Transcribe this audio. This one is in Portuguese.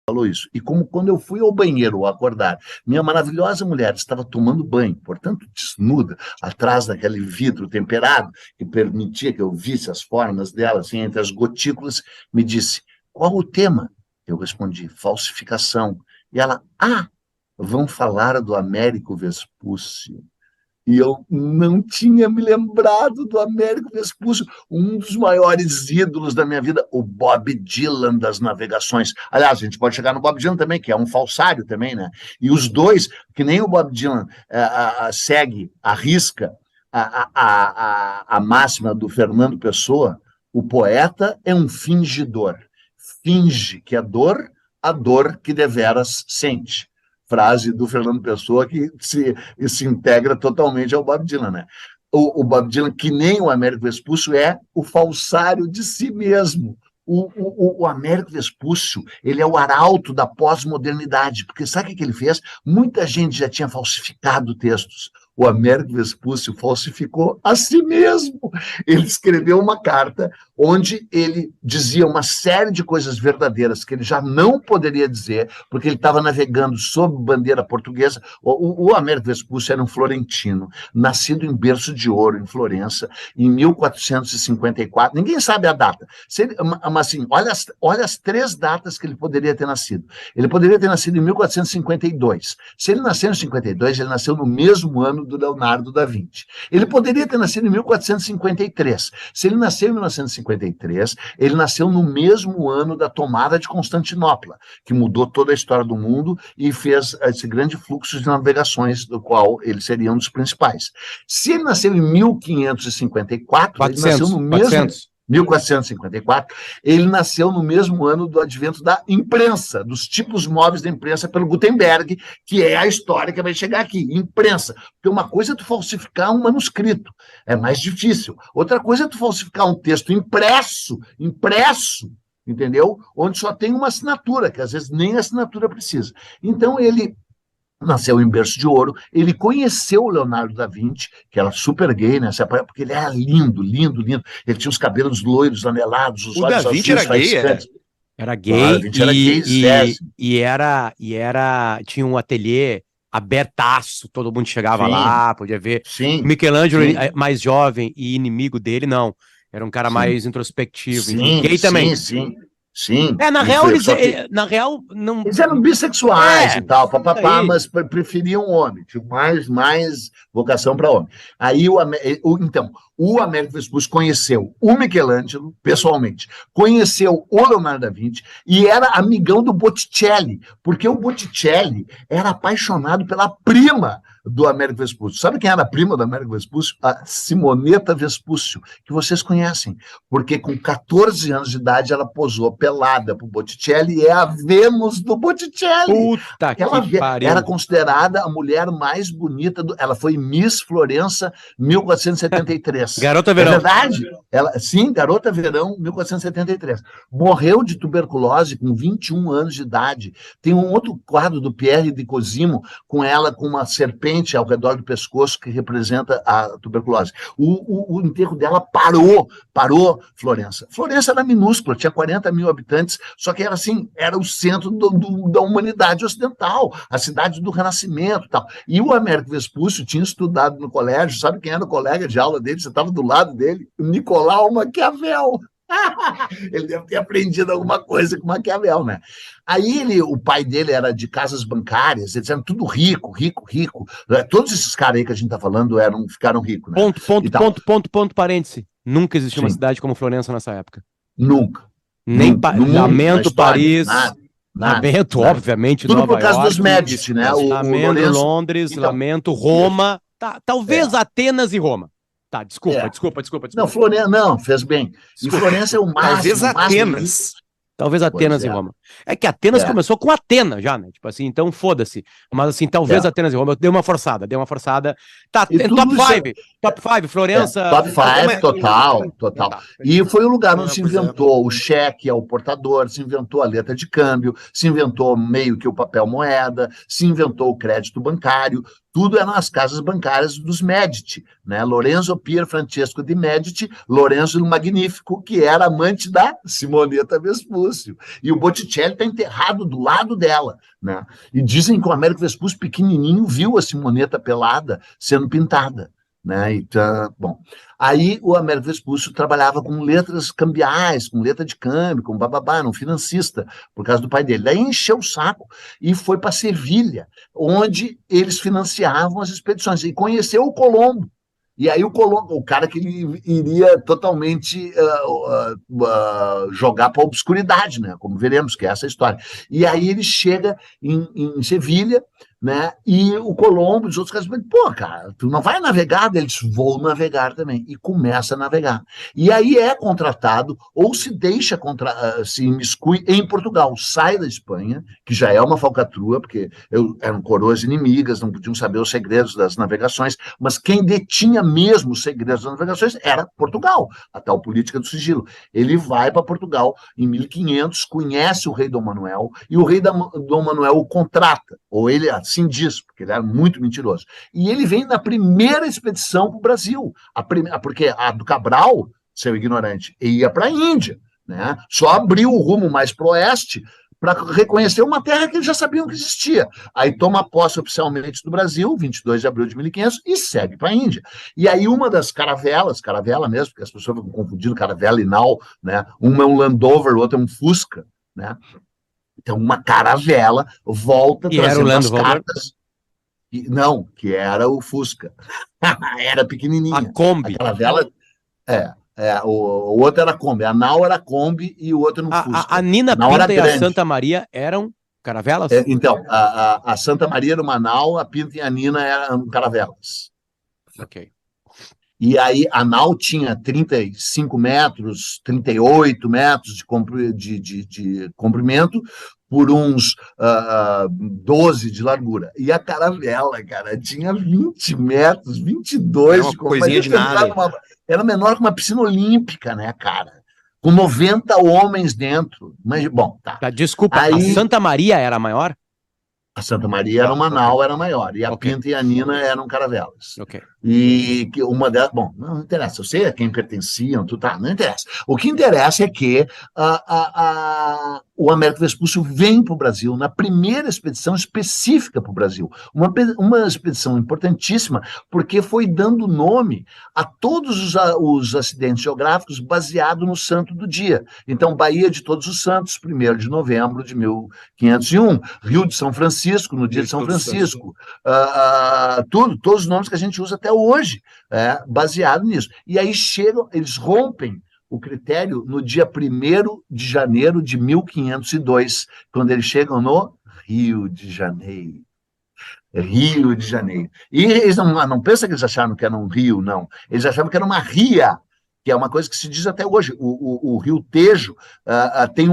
falou isso. E como quando eu fui ao banheiro acordar, minha maravilhosa mulher estava tomando banho, portanto, desnuda, atrás daquele vidro temperado, que permitia que eu visse as formas dela, assim, entre as gotículas, me disse, qual o tema? Eu respondi, falsificação. E ela, vão falar do Américo Vespúcio. E eu não tinha me lembrado do Américo Vespúcio, um dos maiores ídolos da minha vida, o Bob Dylan das navegações. Aliás, a gente pode chegar no Bob Dylan também, que é um falsário também, né? E os dois, que nem o Bob Dylan segue, arrisca a máxima do Fernando Pessoa, o poeta é um fingidor. Finge que é dor, a dor que deveras sente. Frase do Fernando Pessoa que se integra totalmente ao Bob Dylan, né? O Bob Dylan, que nem o Américo Vespúcio, é o falsário de si mesmo. O Américo Vespúcio, ele é o arauto da pós-modernidade, porque sabe o que ele fez? Muita gente já tinha falsificado textos. O Américo Vespúcio falsificou a si mesmo. Ele escreveu uma carta onde ele dizia uma série de coisas verdadeiras que ele já não poderia dizer, porque ele estava navegando sob bandeira portuguesa. O Américo Vespúcio era um florentino, nascido em berço de ouro, em Florença, em 1454. Ninguém sabe a data. Mas, assim, olha as 3 datas que ele poderia ter nascido. Ele poderia ter nascido em 1452. Se ele nasceu em 52, ele nasceu no mesmo ano do Leonardo da Vinci. Ele poderia ter nascido em 1453. Se ele nasceu em 1953, ele nasceu no mesmo ano da tomada de Constantinopla, que mudou toda a história do mundo e fez esse grande fluxo de navegações, do qual ele seria um dos principais. Se ele nasceu em 1554, 400, ele nasceu no mesmo... 400. 1454, ele nasceu no mesmo ano do advento da imprensa, dos tipos móveis da imprensa pelo Gutenberg, que é a história que vai chegar aqui, imprensa. Porque uma coisa é tu falsificar um manuscrito, é mais difícil. Outra coisa é tu falsificar um texto impresso, entendeu? Onde só tem uma assinatura, que às vezes nem assinatura precisa. Então ele nasceu em berço de ouro, ele conheceu o Leonardo da Vinci, que era super gay nessa época, porque ele era lindo, ele tinha os cabelos loiros, anelados, os olhos Da Vinci era gay, Era gay, a Vinci era tinha um ateliê abertaço, todo mundo chegava lá, podia ver. Sim, Michelangelo, mais jovem e inimigo dele, não. Era um cara mais introspectivo. Gay também. Sim. Na real, não... Eles eram bissexuais e tal, mas preferiam homem, tinham mais vocação para homem. Aí, então, o Américo Vespúcio conheceu o Michelangelo, pessoalmente, conheceu o Leonardo da Vinci e era amigão do Botticelli, porque o Botticelli era apaixonado pela prima do Américo Vespúcio. Sabe quem era a prima do Américo Vespúcio? A Simonetta Vespúcio, que vocês conhecem, porque com 14 anos de idade ela posou pelada pro Botticelli e é a Vênus do Botticelli. Puta que pariu. Era considerada a mulher mais bonita, ela foi Miss Florença 1473. Garota Verão. É verdade? Sim, Garota Verão 1473. Morreu de tuberculose com 21 anos de idade. Tem um outro quadro do Pierre de Cosimo com ela com uma serpente ao redor do pescoço que representa a tuberculose. O enterro dela parou Florença. Florença era minúscula, tinha 40 mil habitantes, só que era assim, era o centro da humanidade ocidental, a cidade do Renascimento e tal. E o Américo Vespúcio tinha estudado no colégio, sabe quem era o colega de aula dele? Você estava do lado dele? O Nicolau Maquiavel. Ele deve ter aprendido alguma coisa com Maquiavel, né? Aí o pai dele era de casas bancárias, eles eram tudo rico. Todos esses caras aí que a gente tá falando ficaram ricos, né? Ponto, parêntese. Nunca existiu uma cidade como Florença nessa época. Nunca. Lamento, Paris. Lamento, obviamente, tudo Nova por causa York, dos Médici, né? Lamento, Londres, então, lamento, Roma. Talvez Atenas e Roma. Tá, desculpa. Não, Florença, não, fez bem. Desculpa. E Florença é o máximo. Talvez Atenas. Talvez Atenas e Roma. É que Atenas começou com Atena já, né? Tipo assim, então foda-se. Mas assim, talvez Atenas e Roma. Deu uma forçada. Tá, top 5, Florença. Top 5, total. E foi o lugar onde se inventou o cheque ao portador, se inventou a letra de câmbio, se inventou meio que o papel moeda, se inventou o crédito bancário. tudo eram as casas bancárias dos Medici, né? Lorenzo Pier Francesco de Medici, Lorenzo il Magnífico, que era amante da Simonetta Vespucci. E o Botticelli está enterrado do lado dela, né? E dizem que o Américo Vespucci, pequenininho, viu a Simonetta pelada sendo pintada, né? Então, bom, aí o Américo Vespucci trabalhava com letras cambiais, com letra de câmbio, com bababá, um financista, por causa do pai dele. Daí encheu o saco e foi para Sevilha, onde eles financiavam as expedições, e conheceu o Colombo. E aí o Colombo, o cara que ele iria totalmente jogar para a obscuridade, né? Como veremos, que é essa história. E aí ele chega em Sevilha, né? E o Colombo e os outros caras dizem, pô, cara, tu não vai navegar? Eles vão navegar também. E começa a navegar. E aí é contratado, ou se deixa, se imiscui em Portugal. Sai da Espanha, que já é uma falcatrua, porque eram coroas inimigas, não podiam saber os segredos das navegações, mas quem detinha mesmo os segredos das navegações era Portugal, a tal política do sigilo. Ele vai para Portugal em 1500, conhece o rei Dom Manuel, e o rei Dom Manuel o contrata, ou ele assim diz, porque ele era muito mentiroso. E ele vem na primeira expedição para o Brasil, porque a do Cabral, seu ignorante, ia para a Índia, né? Só abriu o rumo mais para o oeste para reconhecer uma terra que eles já sabiam que existia. Aí toma posse oficialmente do Brasil, 22 de abril de 1500, e segue para a Índia. E aí uma das caravelas, caravela mesmo, porque as pessoas ficam confundindo caravela e nau, né? Uma é um Land Rover, outra é um Fusca, né? Então, uma caravela volta trazendo as cartas. Não, que era o Fusca. Era pequenininha. A Kombi. A caravela, o outro era a Kombi. A nau era a Kombi e o outro no Fusca. A Nina Pinta e a Santa Maria eram caravelas? Então, a Santa Maria era uma nau, a Pinta e a Nina eram caravelas. Ok. E aí a nau tinha 35 metros, 38 metros de comprimento por uns 12 de largura. E a caravela, cara, tinha 20 metros, 22 de coisinha de nada. Era menor que uma piscina olímpica, né, cara? Com 90 homens dentro. Mas, bom, tá. Desculpa, aí, a Santa Maria era maior? A Santa Maria era uma nau, era maior. E a Pinta e a Nina eram caravelas. Ok. E que uma delas... Bom, não interessa. Eu sei a quem pertenciam, não interessa. O que interessa é que o Américo Vespucci vem para o Brasil na primeira expedição específica para o Brasil. Uma expedição importantíssima, porque foi dando nome a todos os acidentes geográficos baseado no santo do dia. Então, Baía de Todos os Santos, 1º de novembro de 1501. Rio de São Francisco, no dia de São Francisco. Todos os nomes que a gente usa até hoje, baseado nisso. E aí chegam, eles rompem o critério no dia 1º de janeiro de 1502, quando eles chegam no Rio de Janeiro. Rio de Janeiro. E eles não pensam que eles acharam que era um rio, não. Eles achavam que era uma ria, que é uma coisa que se diz até hoje. O Rio Tejo tem